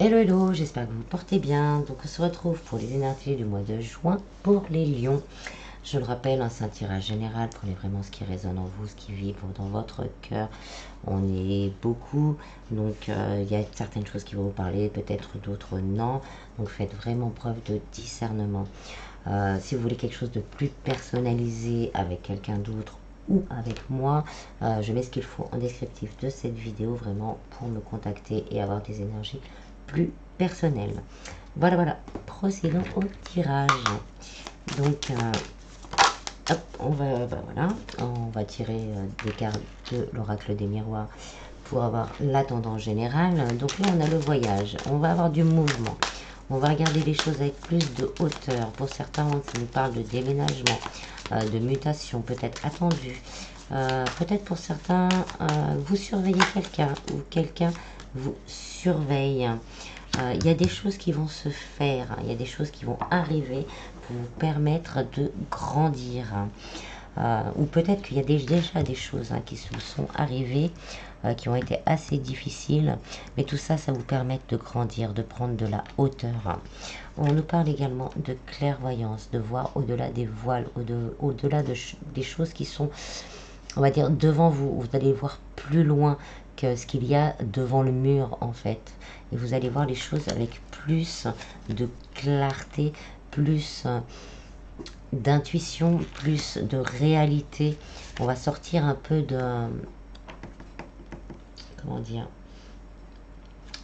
Hello hello, j'espère que vous vous portez bien. Donc on se retrouve pour les énergies du mois de juin pour les lions. Je le rappelle, c'est un tirage général. Prenez vraiment ce qui résonne en vous, ce qui vibre dans votre cœur. On est beaucoup, donc il y a certaines choses qui vont vous parler, peut-être d'autres non. Donc faites vraiment preuve de discernement. Si vous voulez quelque chose de plus personnalisé avec quelqu'un d'autre ou avec moi, je mets ce qu'il faut en descriptif de cette vidéo vraiment pour me contacter et avoir des énergies plus personnelles. Voilà, procédons au tirage. Donc hop, on va tirer des cartes de l'oracle des miroirs pour avoir la tendance générale. Donc là on a le voyage, on va avoir du mouvement, on va regarder les choses avec plus de hauteur. Pour certains, ça nous parle de déménagement, de mutation peut-être attendue. Peut-être pour certains, vous surveillez quelqu'un ou quelqu'un vous surveille. Il y a des choses qui vont se faire, il y a des choses qui vont arriver pour vous permettre de grandir. Ou peut-être qu'il y a déjà des choses qui se sont arrivées, qui ont été assez difficiles, mais tout ça, ça vous permet de grandir, de prendre de la hauteur. On nous parle également de clairvoyance, de voir au-delà des voiles, au-delà des choses qui sont, on va dire, devant vous. Vous allez voir plus loin que ce qu'il y a devant le mur, en fait. Et vous allez voir les choses avec plus de clarté, plus d'intuition, plus de réalité. On va sortir un peu de, comment dire,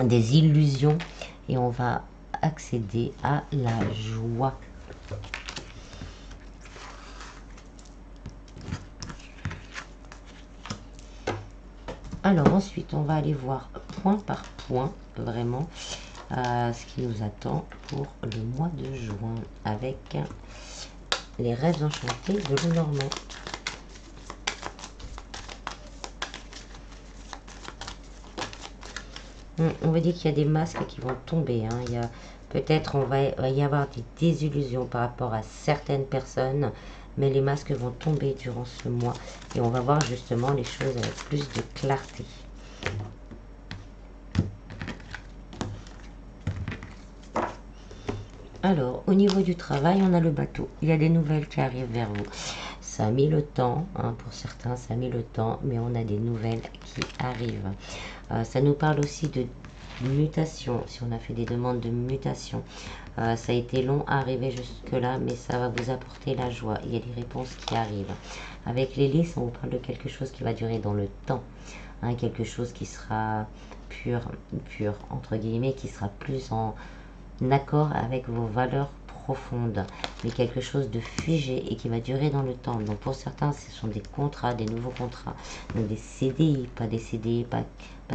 des illusions et on va accéder à la joie. Alors ensuite, on va aller voir point par point, vraiment, ce qui nous attend pour le mois de juin avec les rêves enchantés de Lenormand. On va dire qu'il y a des masques qui vont tomber. Il y a peut-être va y avoir des désillusions par rapport à certaines personnes, mais les masques vont tomber durant ce mois et on va voir justement les choses avec plus de clarté. Alors, au niveau du travail, on a le bateau. Il y a des nouvelles qui arrivent vers vous. Ça a mis le temps, pour certains, ça a mis le temps, mais on a des nouvelles qui arrivent. Ça nous parle aussi de mutation, si on a fait des demandes de mutation. Ça a été long à arriver jusque-là, mais ça va vous apporter la joie. Il y a des réponses qui arrivent. Avec l'hélice, on vous parle de quelque chose qui va durer dans le temps. Quelque chose qui sera pur, entre guillemets, qui sera plus en accord avec vos valeurs profondes, mais quelque chose de figé et qui va durer dans le temps. Donc pour certains, ce sont des contrats, des nouveaux contrats, donc des CDI, pas des CDI, pas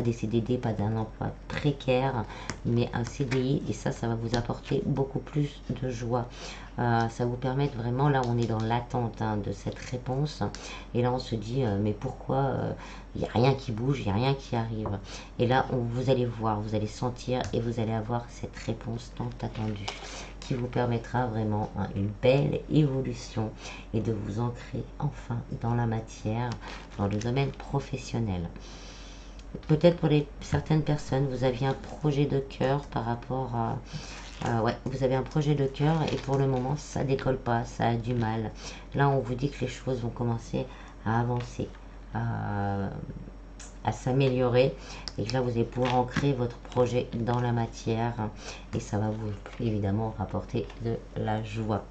des CDD, pas d'un emploi précaire, mais un CDI, et ça va vous apporter beaucoup plus de joie. Ça vous permet vraiment, là on est dans l'attente de cette réponse, et là on se dit mais pourquoi il n'y a rien qui bouge, il n'y a rien qui arrive. Et là vous allez voir, vous allez sentir et vous allez avoir cette réponse tant attendue qui vous permettra vraiment une belle évolution et de vous ancrer enfin dans la matière, dans le domaine professionnel. Peut-être pour certaines personnes, vous aviez un projet de cœur par rapport à... ouais, vous avez un projet de cœur et pour le moment, ça décolle pas, ça a du mal. Là, on vous dit que les choses vont commencer à avancer, à s'améliorer et que là, vous allez pouvoir ancrer votre projet dans la matière et ça va vous, évidemment, rapporter de la joie.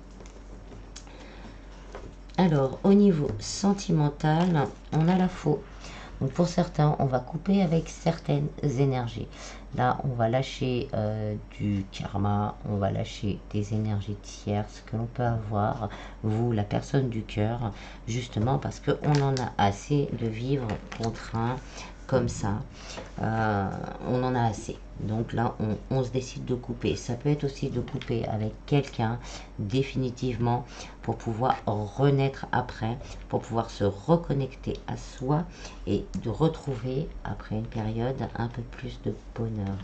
Alors, au niveau sentimental, on a la faux. Donc pour certains, on va couper avec certaines énergies. Là, on va lâcher du karma, on va lâcher des énergies tierces que l'on peut avoir, vous, la personne du cœur, justement parce qu'on en a assez de vivre contraint comme ça. On en a assez. Donc là, on se décide de couper. Ça peut être aussi de couper avec quelqu'un définitivement pour pouvoir renaître après, pour pouvoir se reconnecter à soi et de retrouver après une période un peu plus de bonheur.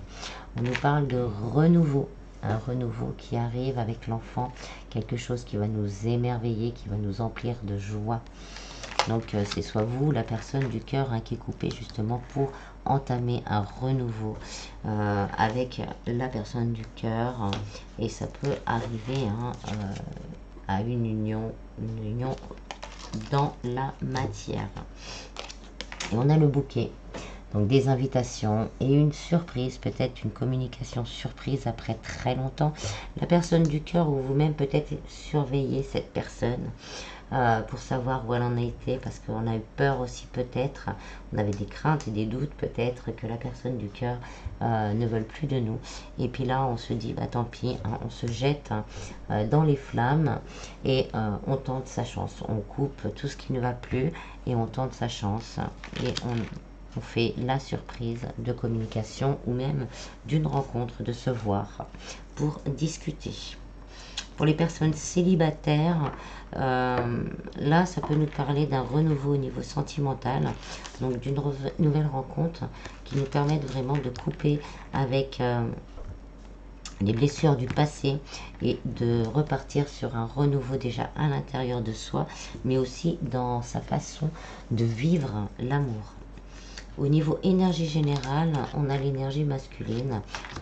On nous parle de renouveau. Un renouveau qui arrive avec l'enfant, quelque chose qui va nous émerveiller, qui va nous emplir de joie. Donc c'est soit vous, la personne du cœur qui est coupée justement pour entamer un renouveau avec la personne du cœur, et ça peut arriver à une union dans la matière. Et on a le bouquet, donc des invitations et une surprise, peut-être une communication surprise après très longtemps. La personne du cœur ou vous-même peut-être surveiller cette personne pour savoir où elle en a été, parce qu'on a eu peur aussi peut-être, on avait des craintes et des doutes peut-être que la personne du cœur ne veuille plus de nous. Et puis là on se dit bah tant pis, hein, on se jette dans les flammes et on tente sa chance, on coupe tout ce qui ne va plus et on tente sa chance et on fait la surprise de communication ou même d'une rencontre, de se voir pour discuter. Pour les personnes célibataires, là, ça peut nous parler d'un renouveau au niveau sentimental, donc d'une nouvelle rencontre qui nous permettent vraiment de couper avec les blessures du passé et de repartir sur un renouveau déjà à l'intérieur de soi, mais aussi dans sa façon de vivre l'amour. Au niveau énergie générale, on a l'énergie masculine,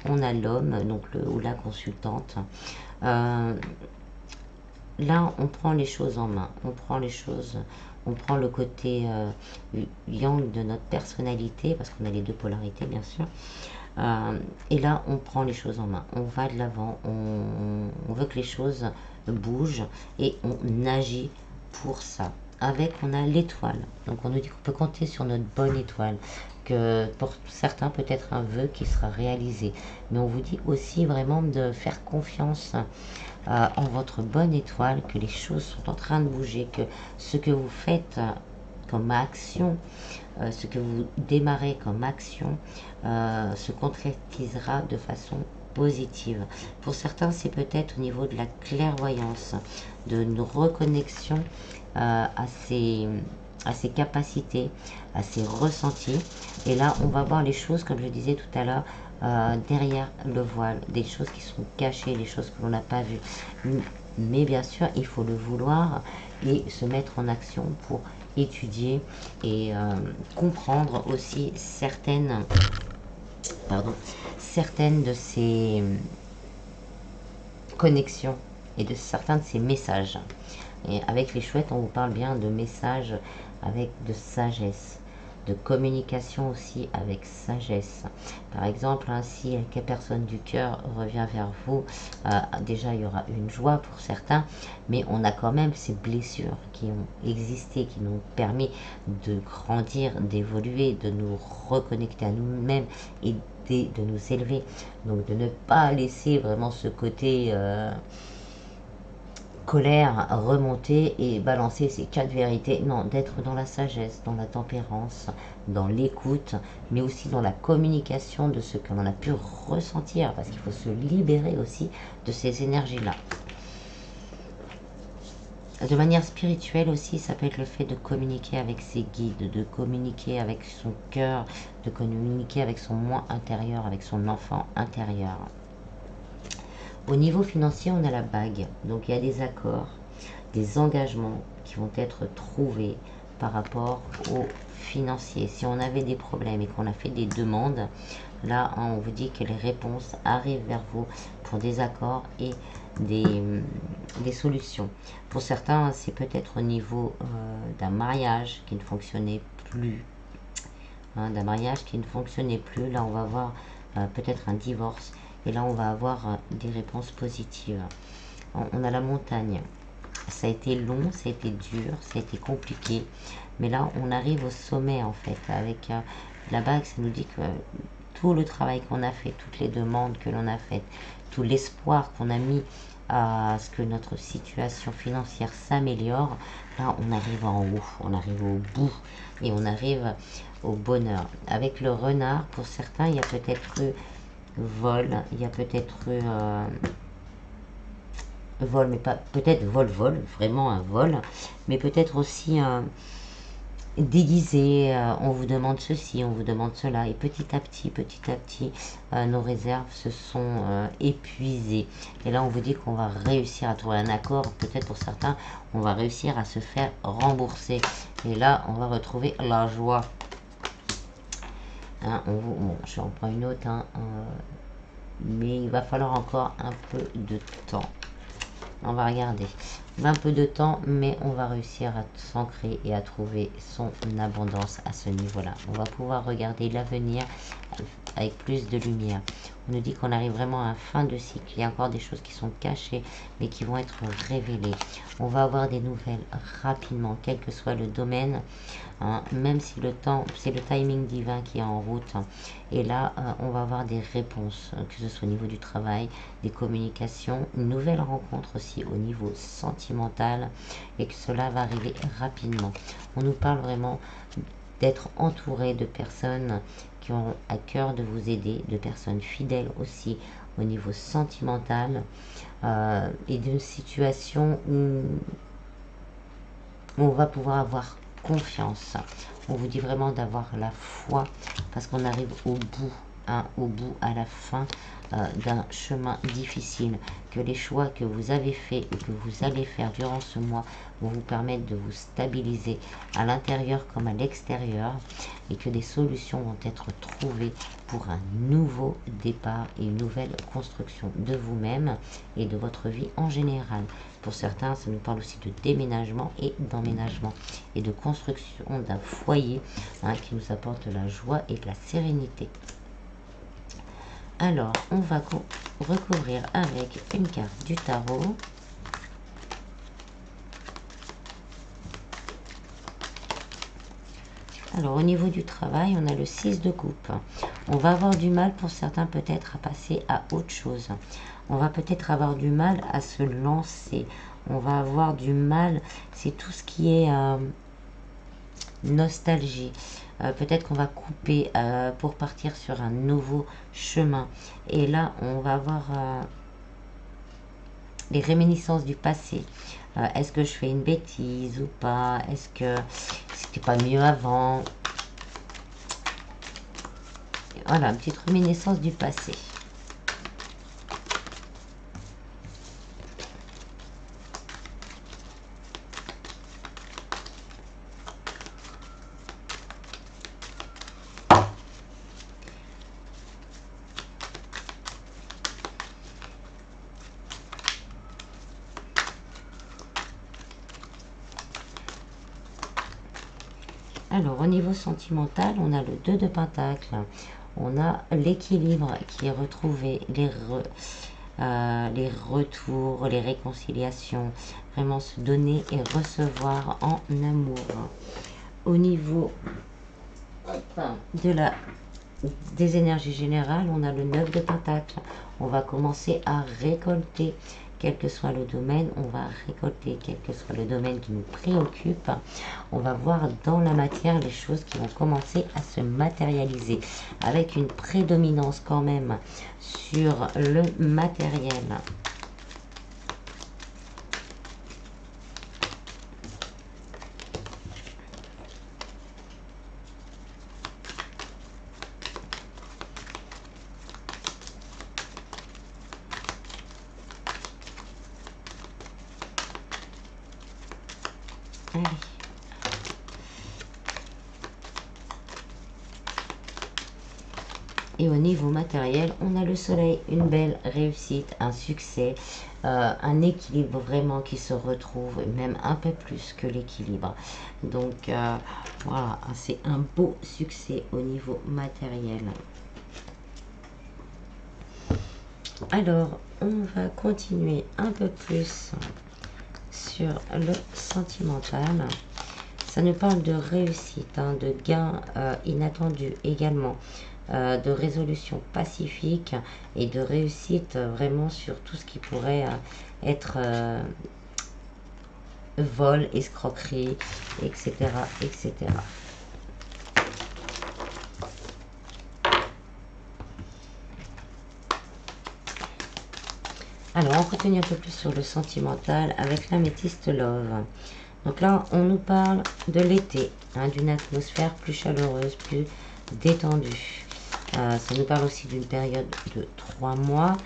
on a l'homme, donc ou la consultante. Là, on prend les choses en main, on prend le côté yang de notre personnalité, parce qu'on a les deux polarités, bien sûr. Et là, on prend les choses en main, on va de l'avant, on veut que les choses bougent et on agit pour ça. Avec, on a l'étoile, donc on nous dit qu'on peut compter sur notre bonne étoile, que pour certains peut-être un vœu qui sera réalisé, mais on vous dit aussi vraiment de faire confiance en votre bonne étoile, que les choses sont en train de bouger, que ce que vous faites comme action, ce que vous démarrez comme action se concrétisera de façon positive. Pour certains, c'est peut-être au niveau de la clairvoyance, de nos reconnexions à ses capacités, à ses ressentis. Et là, on va voir les choses, comme je disais tout à l'heure, derrière le voile, des choses qui sont cachées, des choses que l'on n'a pas vues. Mais bien sûr, il faut le vouloir et se mettre en action pour étudier et comprendre aussi certaines de ces connexions et de certains de ces messages. Et avec les chouettes, on vous parle bien de messages avec de sagesse, de communication aussi avec sagesse. Par exemple, si quelques personne du cœur revient vers vous, déjà il y aura une joie pour certains, mais on a quand même ces blessures qui ont existé, qui nous ont permis de grandir, d'évoluer, de nous reconnecter à nous-mêmes et de nous élever. Donc de ne pas laisser vraiment ce côté colère remonter et balancer ces 4 vérités. Non, d'être dans la sagesse, dans la tempérance, dans l'écoute, mais aussi dans la communication de ce que l'on a pu ressentir, parce qu'il faut se libérer aussi de ces énergies-là. De manière spirituelle aussi, ça peut être le fait de communiquer avec ses guides, de communiquer avec son cœur, de communiquer avec son moi intérieur, avec son enfant intérieur. Au niveau financier, on a la bague. Donc il y a des accords, des engagements qui vont être trouvés par rapport aux financiers. Si on avait des problèmes et qu'on a fait des demandes, là on vous dit que les réponses arrivent vers vous pour des accords et des solutions. Pour certains, c'est peut-être au niveau d'un mariage qui ne fonctionnait plus. D'un mariage qui ne fonctionnait plus. Là, on va voir peut-être un divorce. Et là, on va avoir des réponses positives. On a la montagne. Ça a été long, ça a été dur, ça a été compliqué. Mais là, on arrive au sommet, en fait. Avec la bague, ça nous dit que tout le travail qu'on a fait, toutes les demandes que l'on a faites, tout l'espoir qu'on a mis à ce que notre situation financière s'améliore, là, on arrive en haut, on arrive au bout et on arrive au bonheur. Avec le renard, pour certains, il y a peut-être eu vol, il y a peut-être eu vol, mais pas peut-être vol, vraiment un vol, mais peut-être aussi déguisé, on vous demande ceci, on vous demande cela, et petit à petit, nos réserves se sont épuisées. Et là, on vous dit qu'on va réussir à trouver un accord, peut-être pour certains, on va réussir à se faire rembourser. Et là, on va retrouver la joie. Hein, bon, je reprends une autre, hein, mais il va falloir encore un peu de temps. On va regarder. Un peu de temps, mais on va réussir à s'ancrer et à trouver son abondance à ce niveau-là. On va pouvoir regarder l'avenir avec plus de lumière. On nous dit qu'on arrive vraiment à la fin de cycle. Il y a encore des choses qui sont cachées, mais qui vont être révélées. On va avoir des nouvelles rapidement, quel que soit le domaine. Hein, même si le temps, c'est le timing divin qui est en route. Et là, on va avoir des réponses, que ce soit au niveau du travail, des communications, une nouvelle rencontre aussi au niveau sentimental, et que cela va arriver rapidement. On nous parle vraiment d'être entouré de personnes qui ont à cœur de vous aider, de personnes fidèles aussi au niveau sentimental, et d'une situation où on va pouvoir avoir confiance. On vous dit vraiment d'avoir la foi parce qu'on arrive au bout, hein, à la fin d'un chemin difficile, que les choix que vous avez faits et que vous allez faire durant ce mois vont vous permettre de vous stabiliser à l'intérieur comme à l'extérieur, et que des solutions vont être trouvées pour un nouveau départ et une nouvelle construction de vous-même et de votre vie en général. Pour certains, ça nous parle aussi de déménagement et d'emménagement et de construction d'un foyer, hein, qui nous apporte de la joie et de la sérénité. Alors, on va recouvrir avec une carte du tarot. Alors, au niveau du travail, on a le 6 de coupe. On va avoir du mal pour certains peut-être à passer à autre chose. On va peut-être avoir du mal à se lancer. On va avoir du mal, c'est tout ce qui est nostalgie. Peut-être qu'on va couper pour partir sur un nouveau chemin. Et là, on va avoir les réminiscences du passé. Est-ce que je fais une bêtise ou pas? Est-ce que c'était pas mieux avant? Voilà, une petite réminiscence du passé. Alors, au niveau sentimental, on a le 2 de Pentacle. On a l'équilibre qui est retrouvé, les retours, les réconciliations. Vraiment se donner et recevoir en amour. Au niveau des énergies générales, on a le 9 de Pentacle. On va commencer à récolter, quel que soit le domaine, on va récolter, quel que soit le domaine qui nous préoccupe. On va voir dans la matière les choses qui vont commencer à se matérialiser, avec une prédominance quand même sur le matériel. Allez. Et au niveau matériel, on a le soleil, une belle réussite, un succès, un équilibre vraiment qui se retrouve, même un peu plus que l'équilibre. Donc voilà, c'est un beau succès au niveau matériel. Alors, on va continuer un peu plus sur le sentimental. Ça nous parle de réussite, hein, de gains inattendus également, de résolution pacifique et de réussite vraiment sur tout ce qui pourrait être vol, escroquerie, etc., etc. Alors, on continue un peu plus sur le sentimental avec l'améthyste love. Donc là, on nous parle de l'été, hein, d'une atmosphère plus chaleureuse, plus détendue. Ça nous parle aussi d'une période de 3 mois.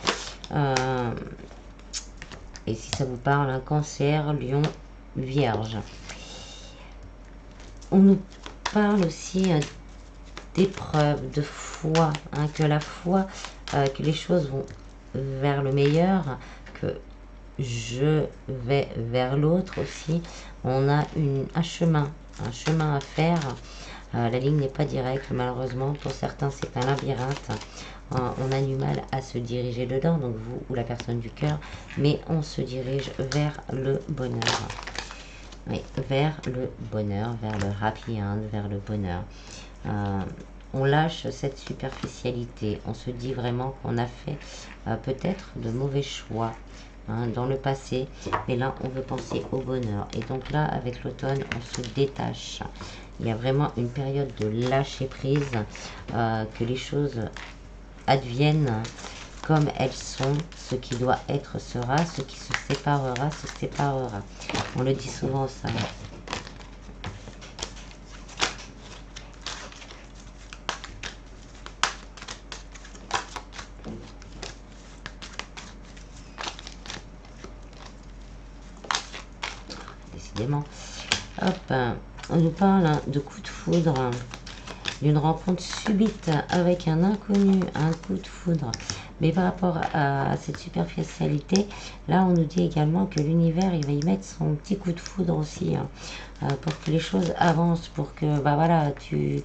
Et si ça vous parle, un cancer, lion, vierge. On nous parle aussi d'épreuve, de foi, hein, que la foi, que les choses vont vers le meilleur, que je vais vers l'autre aussi. On a un chemin à faire. La ligne n'est pas directe, malheureusement. Pour certains, c'est un labyrinthe. On a du mal à se diriger dedans, donc vous ou la personne du cœur, mais on se dirige vers le bonheur. Oui, vers le bonheur, vers le happy end, vers le bonheur. On lâche cette superficialité. On se dit vraiment qu'on a fait peut-être de mauvais choix dans le passé, mais là on veut penser au bonheur. Et donc là, avec l'automne, on se détache. Il y a vraiment une période de lâcher prise, que les choses adviennent comme elles sont. Ce qui doit être sera, ce qui se séparera se séparera. On le dit souvent ça. Décidément. Hop, on nous parle de coup de foudre, d'une rencontre subite avec un inconnu, un coup de foudre. Mais par rapport à cette superficialité, là on nous dit également que l'univers il va y mettre son petit coup de foudre aussi, pour que les choses avancent, pour que bah voilà, tu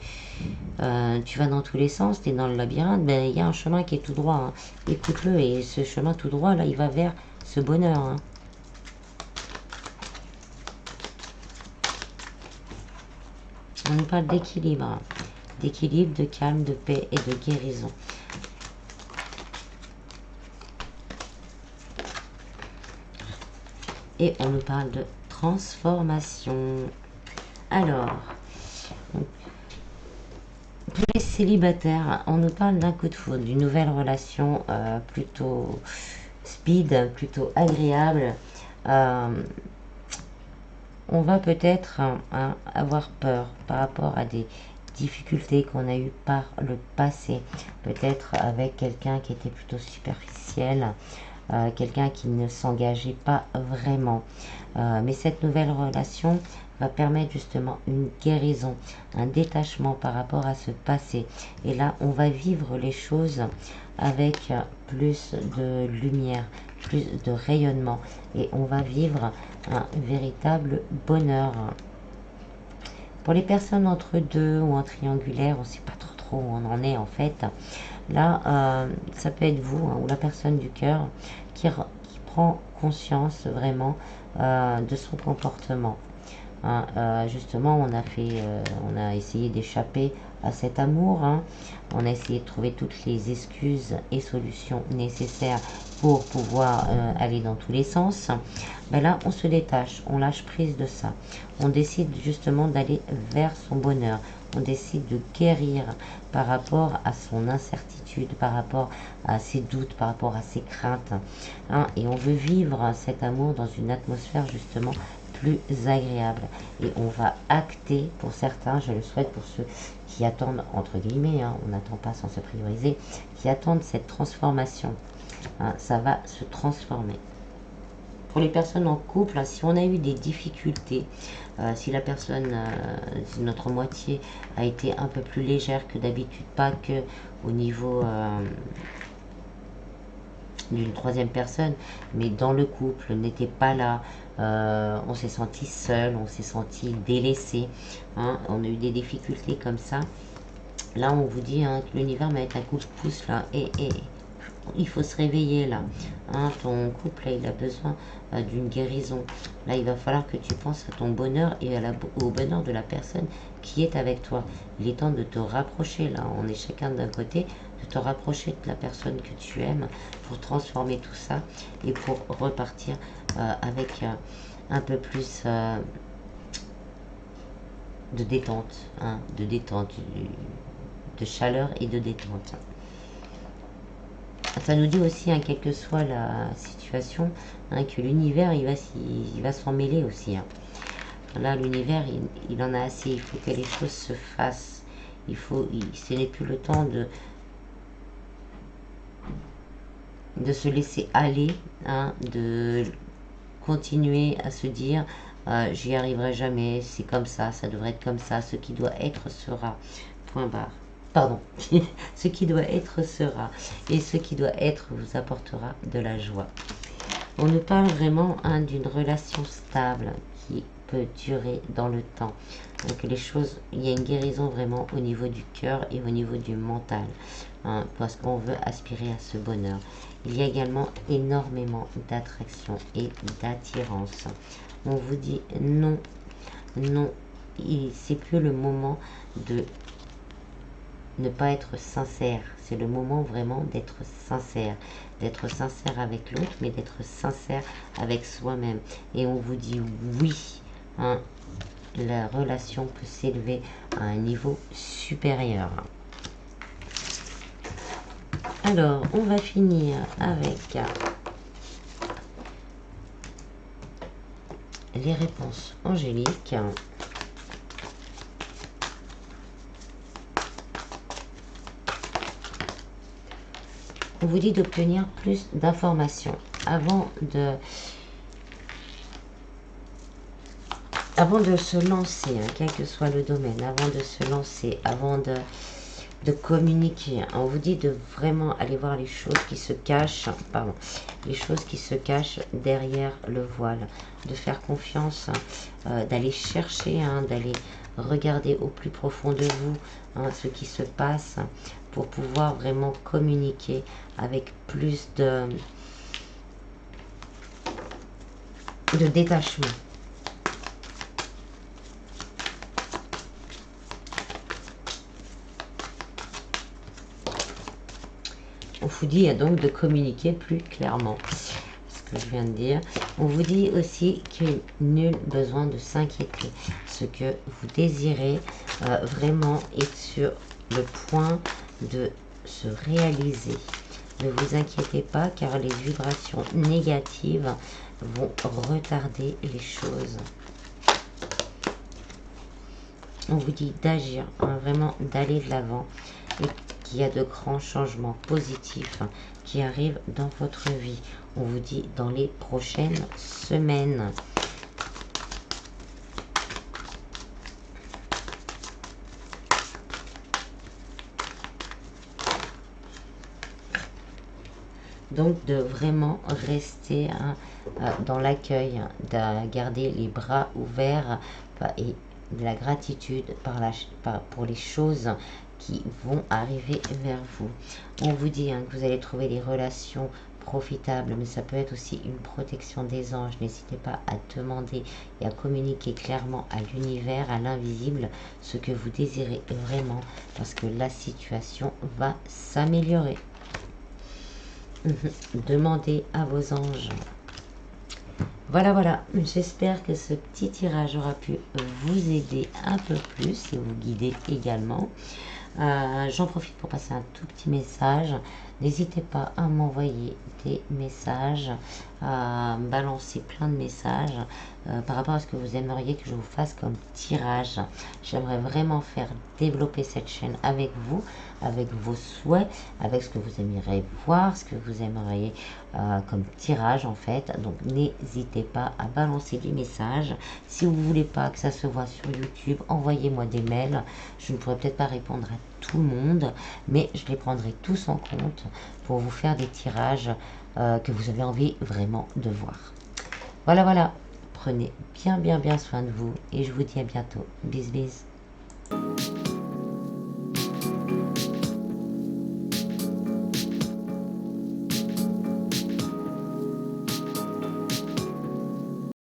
vas dans tous les sens, tu es dans le labyrinthe, ben il y a un chemin qui est tout droit, écoute-le, et ce chemin tout droit là il va vers ce bonheur. On nous parle d'équilibre, de calme, de paix et de guérison. Et on nous parle de transformation. Alors, pour les célibataires, on nous parle d'un coup de foudre, d'une nouvelle relation plutôt speed, plutôt agréable. On va peut-être avoir peur par rapport à des difficultés qu'on a eues par le passé. Peut-être avec quelqu'un qui était plutôt superficiel, quelqu'un qui ne s'engageait pas vraiment. Mais cette nouvelle relation va permettre justement une guérison, un détachement par rapport à ce passé. Et là, on va vivre les choses avec plus de lumière, plus de rayonnement. Et on va vivre un véritable bonheur. Pour les personnes entre deux ou en triangulaire, on ne sait pas trop où on en est en fait. Là, ça peut être vous ou la personne du cœur qui prend conscience vraiment de son comportement. Justement, on a essayé d'échapper à cet amour. On a essayé de trouver toutes les excuses et solutions nécessaires pour pouvoir aller dans tous les sens. Ben là, on se détache, on lâche prise de ça. On décide justement d'aller vers son bonheur. On décide de guérir par rapport à son incertitude, par rapport à ses doutes, par rapport à ses craintes. Et on veut vivre cet amour dans une atmosphère justement plus agréable. Et on va acter, pour certains, je le souhaite pour ceux qui attendent, entre guillemets, on n'attend pas sans se prioriser, qui attendent cette transformation. Ça va se transformer. Pour les personnes en couple, si on a eu des difficultés, si la personne, si notre moitié a été un peu plus légère que d'habitude, pas que au niveau d'une troisième personne, mais dans le couple, n'était pas là, on s'est senti seul, on s'est senti délaissé, on a eu des difficultés comme ça. Là, on vous dit que l'univers va être un coup de pouce là, et il faut se réveiller là. Ton couple là, il a besoin d'une guérison. Là, il va falloir que tu penses à ton bonheur et au bonheur de la personne qui est avec toi. Il est temps de te rapprocher là. On est chacun d'un côté, de te rapprocher de la personne que tu aimes pour transformer tout ça et pour repartir avec un peu plus de détente, de chaleur et de détente. Ça nous dit aussi, quelle que soit la situation, que l'univers il va s'en mêler aussi. Là, l'univers il en a assez. Il faut que les choses se fassent. Ce n'est plus le temps de se laisser aller, de continuer à se dire j'y arriverai jamais, c'est comme ça devrait être comme ça, ce qui doit être sera. Point barre. pardon, ce qui doit être sera, et ce qui doit être vous apportera de la joie. On nous parle vraiment d'une relation stable qui peut durer dans le temps. Donc les choses, il y a une guérison vraiment au niveau du cœur et au niveau du mental, parce qu'on veut aspirer à ce bonheur. Il y a également énormément d'attraction et d'attirance. On vous dit non, non, c'est plus le moment de ne pas être sincère. C'est le moment vraiment d'être sincère avec l'autre, mais d'être sincère avec soi-même. Et on vous dit oui, la relation peut s'élever à un niveau supérieur. Alors, on va finir avec les réponses angéliques. On vous dit d'obtenir plus d'informations avant de se lancer, quel que soit le domaine, avant de se lancer, avant de communiquer. On vous dit de vraiment aller voir les choses qui se cachent, les choses qui se cachent derrière le voile, de faire confiance, d'aller chercher, d'aller regarder au plus profond de vous ce qui se passe pour pouvoir vraiment communiquer avec plus de détachement. On vous dit donc de communiquer plus clairement, ce que je viens de dire. On vous dit aussi qu'il n'y a nul besoin de s'inquiéter. Ce que vous désirez vraiment est sur le point de se réaliser. Ne vous inquiétez pas car les vibrations négatives vont retarder les choses. On vous dit d'agir, vraiment d'aller de l'avant et qu'il y a de grands changements positifs qui arrivent dans votre vie. On vous dit dans les prochaines semaines. Donc de vraiment rester dans l'accueil, de garder les bras ouverts et de la gratitude pour les choses qui vont arriver vers vous. On vous dit que vous allez trouver des relations profitables, mais ça peut être aussi une protection des anges. N'hésitez pas à demander et à communiquer clairement à l'univers, à l'invisible, ce que vous désirez vraiment, parce que la situation va s'améliorer. Demandez à vos anges. Voilà, j'espère que ce petit tirage aura pu vous aider un peu plus et vous guider également. J'en profite pour passer un tout petit message. N'hésitez pas à m'envoyer des messages, à balancer plein de messages par rapport à ce que vous aimeriez que je vous fasse comme tirage. J'aimerais vraiment faire développer cette chaîne avec vous, avec vos souhaits, avec ce que vous aimeriez voir, ce que vous aimeriez comme tirage en fait. Donc n'hésitez pas à balancer des messages. Si vous ne voulez pas que ça se voit sur YouTube, envoyez-moi des mails. Je ne pourrai peut-être pas répondre à tout le monde, mais je les prendrai tous en compte pour vous faire des tirages que vous avez envie vraiment de voir. Voilà, prenez bien soin de vous et je vous dis à bientôt. Bis.